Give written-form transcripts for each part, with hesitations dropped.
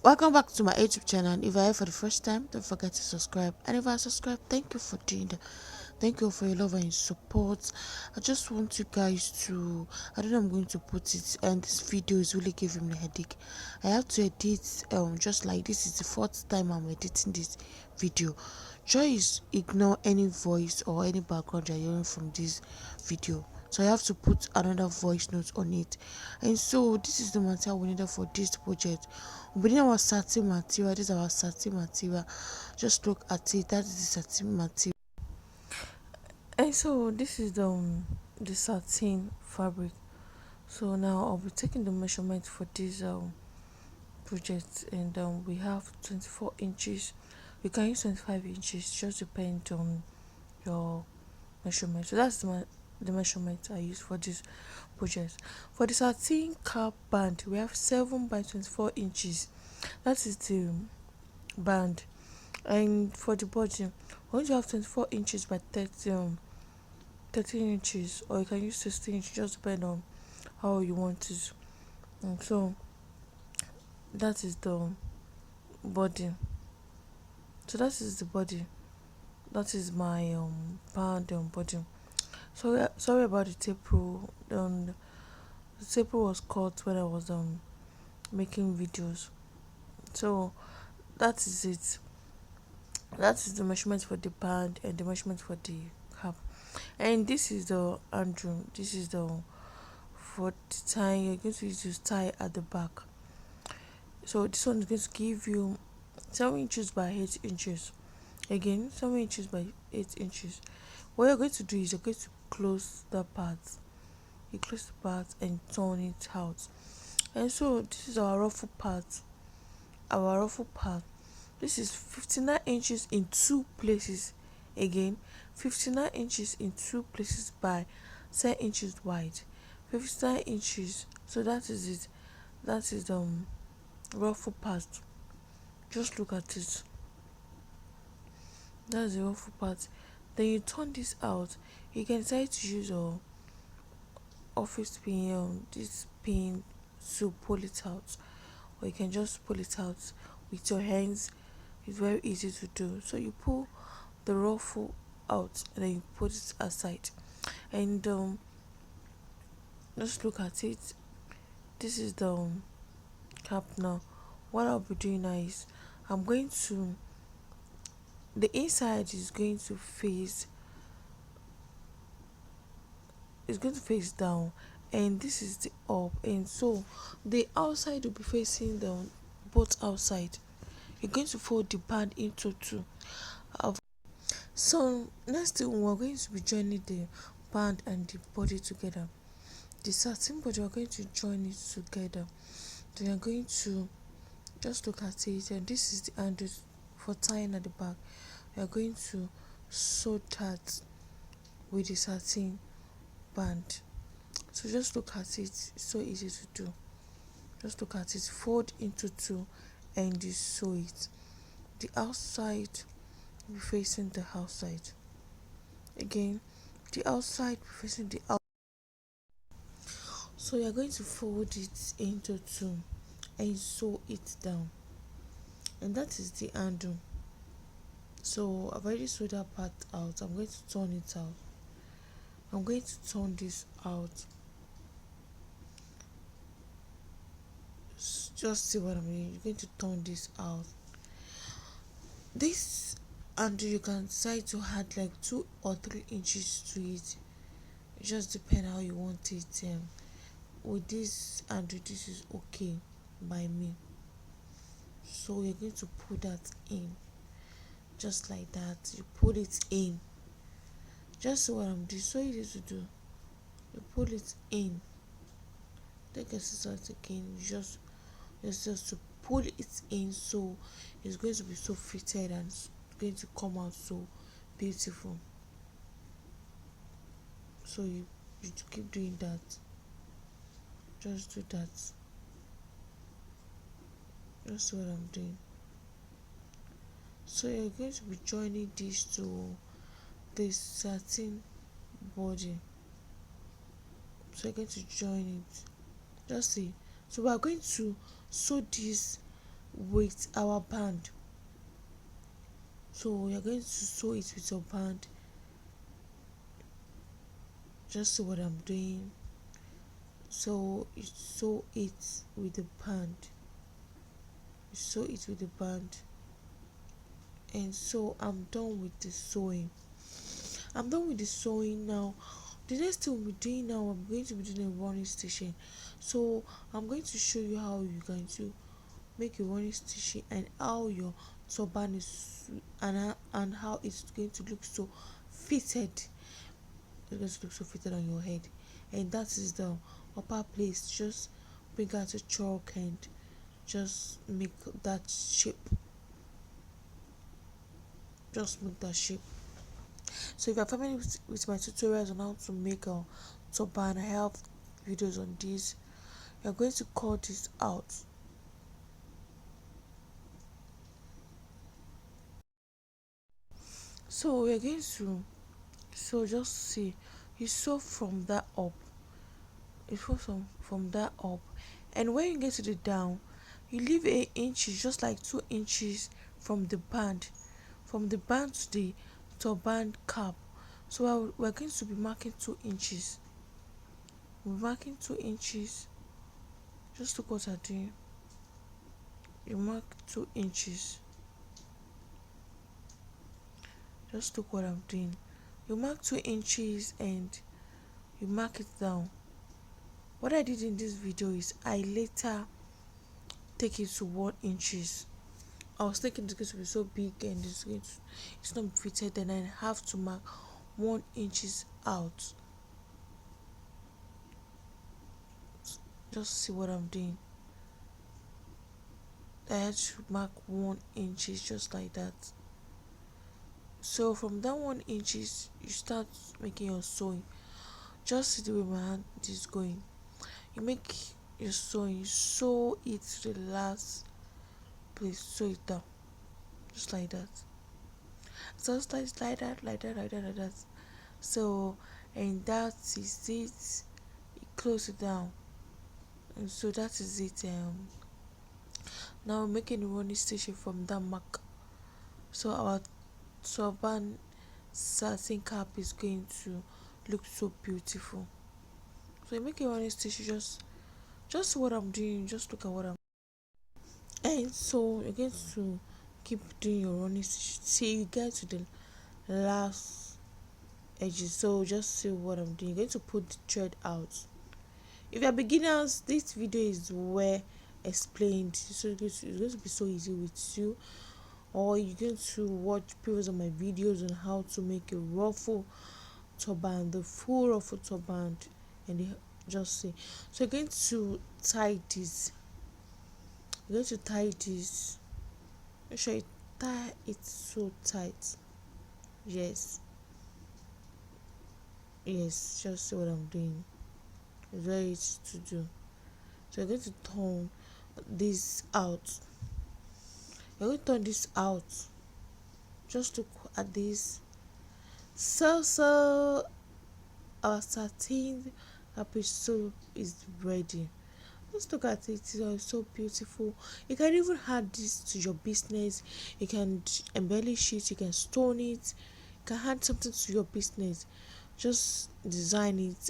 Welcome back to my YouTube channel. And if you're here for the first time, don't forget to subscribe. And if I subscribe, thank you for doing that. Thank you for your love and your support. I just want you guys to, I don't know, I'm going to put it, and this video is really giving me a headache. I have to edit, just like this is the fourth time I'm editing this video. Just ignore any voice or any background you're hearing from this video. So I have to put another voice note on it. And so this is the material we needed for this project. We need our satin material. This is our satin material. Just look at it. That is the satin material. And so this is the satin fabric. So now I'll be taking the measurement for this project, and we have 24 inches. You can use 25 inches, just depend on your measurement. So that's the measurement I use for this project. For the satin cap band, we have 7 by 24 inches. That is the band. And for the body, once you have 24 inches by 13 inches, or you can use 16 inches, just depend on how you want it. And so that is the body. So that is the body. That is my band body. So sorry about the tape roll. The tape roll was cut when I was making videos. So that is it. That is the measurement for the band and the measurement for the cap. And this is the Andrew. This is the for the tie. You're going to use to tie at the back. So this one is going to give you 7 inches by 8 inches. Again, 7 inches by 8 inches. What you're going to do is you're going to close the part. You close the part and turn it out. And so this is our ruffle part. Our ruffle part. This is 59 inches in 2 places. Again, 59 inches in 2 places by 10 inches wide. 59 inches. So that is it. That is the ruffle part. Just look at it. That's the ruffle part. Then you turn this out. You can decide to use your office pin, this pin, to pull it out, or you can just pull it out with your hands. It's very easy to do. So you pull the ruffle out and then you put it aside, and just look at it. This is the cap. Now what I'll be doing now is I'm going to, the inside is going to face, down, and this is the up, and so the outside will be facing down, both outside. You're going to fold the band into 2. So next thing, we're going to be joining the band and the body together. The satin body, we're going to join it together. Then you're going to just look at it, and this is the handle for tying at the back. You're going to sew that with the satin band. So just look at it. It's so easy to do. Just look at it. Fold into 2 and you sew it. The outside will be facing the outside. Again, the outside will be facing the outside. So you're going to fold it into 2 and sew it down. And that is the handle. So I've already sewed that part out. I'm going to turn it out. I'm going to turn this out. Just see what I mean. You're going to turn this out. This handle, you can decide to add like 2 or 3 inches to it. It just depends how you want it. With this handle, this is okay by me. So you're going to put that in, just like that. You put it in. Just see what I'm doing. So easy to do. You put it in. Take a scissors again. Just to pull it in, so it's going to be so fitted and it's going to come out so beautiful. So you keep doing that. Just do that. Just what I'm doing. So you're going to be joining this to the satin body. So you're going to join it. Just see. So we are going to sew this with our band. So you're going to sew it with your band. Just see what I'm doing. So you sew it with the band. You sew it with the band. And so I'm done with the sewing. I'm done with the sewing now. The next thing we'll be doing now, I'm going to be doing a running stitching. So I'm going to show you how you're going to make a running stitching and how your turban is, and how it's going to look so fitted. It's going to look so fitted on your head. And that is the upper place. Just bring out a chalk and just make that shape. Just make that shape. So if you're familiar with my tutorials on how to make a turban, I have videos on this. You're going to cut this out. So we're going to, so just see, you sew from that up. You sew from that up, and when you get to the down, you leave 8 inches, just like 2 inches from the band, to the turban cap. So we're going to be marking 2 inches. We're marking 2 inches. Just look what I'm doing. You mark 2 inches. Just look what I'm doing. You mark 2 inches and you mark it down. What I did in this video is I later take it to 1 inches. I was thinking it's going to be so big and it's not fitted, and I have to mark 1 inches out. Just see what I'm doing. I had to mark 1 inches just like that. So from that 1 inches, you start making your sewing. Just see the way my hand is going. You make your sewing, you sew it to the last place, sew it down, just like that. So just like that, like that. So, and that is it. You close it down, and so that is it. Now making the running station from that mark. So our turban satin cap is going to look so beautiful. So you make a running stitch, just what I'm doing, just look at what I'm, and so you're going to keep doing your running stitch till you get to the last edges. So just see what I'm doing. You're going to put the thread out. If you're beginners, this video is well explained, so it's going to be so easy with you. Or you're going to watch previous of my videos on how to make a ruffle turban, the full ruffle turban, and just see. So you're going to tie this. You're going to tie this. Make sure you tie it so tight. Yes, just see what I'm doing. It's very easy to do. So you're going to turn this out. You're going to turn this out. Just look at this. So our satin episode is ready. Just look at it. It's so beautiful. You can even add this to your business. You can embellish it. You can stone it. You can add something to your business. Just design it,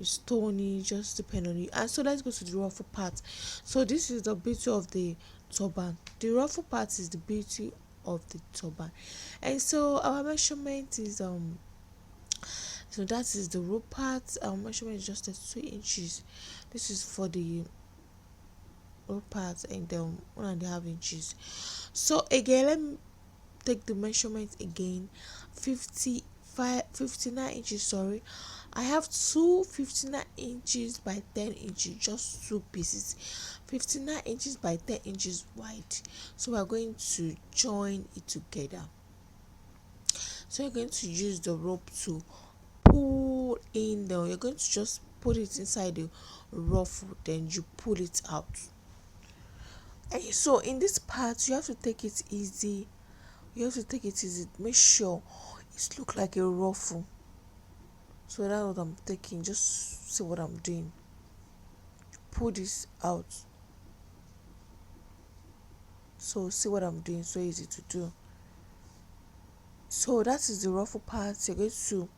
stone it, just depend on you. And so let's go to the ruffle part. So this is the beauty of the turban. The ruffle part is the beauty of the turban. And so our measurement is so that is the rope part. Our measurement is just at 2 inches. This is for the rope part, and 1.5 inches. So again, let me take the measurement again. 59 inches, sorry. I have two 59 inches by 10 inches, just two pieces, 59 inches by 10 inches wide. So we're going to join it together. So you're going to use the rope to pull in you're going to just put it inside the ruffle, then you pull it out. And so in this part, you have to take it easy. Make sure it look like a ruffle. So that's what I'm taking. Just see what I'm doing. Pull this out. So see what I'm doing, so easy to do. So that is the ruffle parts. You're going to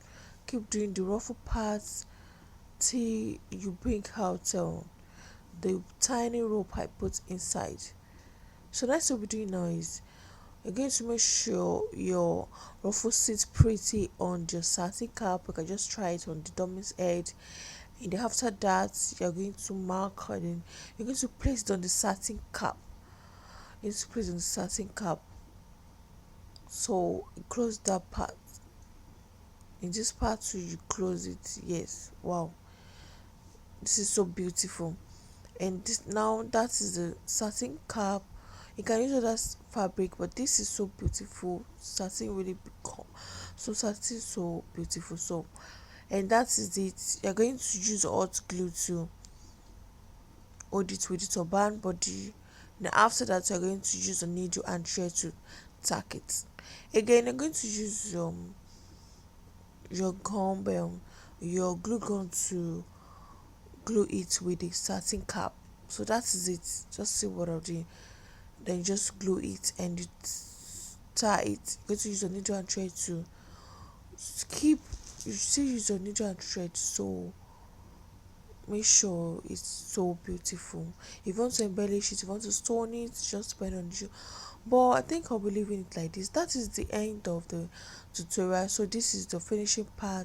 keep doing the ruffle parts till you bring out the tiny rope I put inside. So next what we're doing now is you're going to make sure your ruffle sits pretty on your satin cap. You can just try it on the dummy's head. And then after that, you're going to mark, and then you're going to place it on the satin cap. You need to place it on the satin cap. So close that part. In this part too, you close it. Yes, wow, this is so beautiful. And this, now that is the satin cap. You can use other fabric, but this is so beautiful. Satin really become so satin, so beautiful. So, and that is it. You're going to use hot glue to hold it with the turban body. Then after that, you're going to use a needle and thread to tack it. Again, you're going to use your gum, your glue gun to glue it with the satin cap. So that is it. Just see what I'm doing. Then just glue it and you tie it. You're going to use a needle and thread to keep. You still use your needle and thread, so make sure it's so beautiful. If you want to embellish it, if you want to stone it, just depend on you. But I think I'll be leaving it like this. That is the end of the tutorial. So this is the finishing part.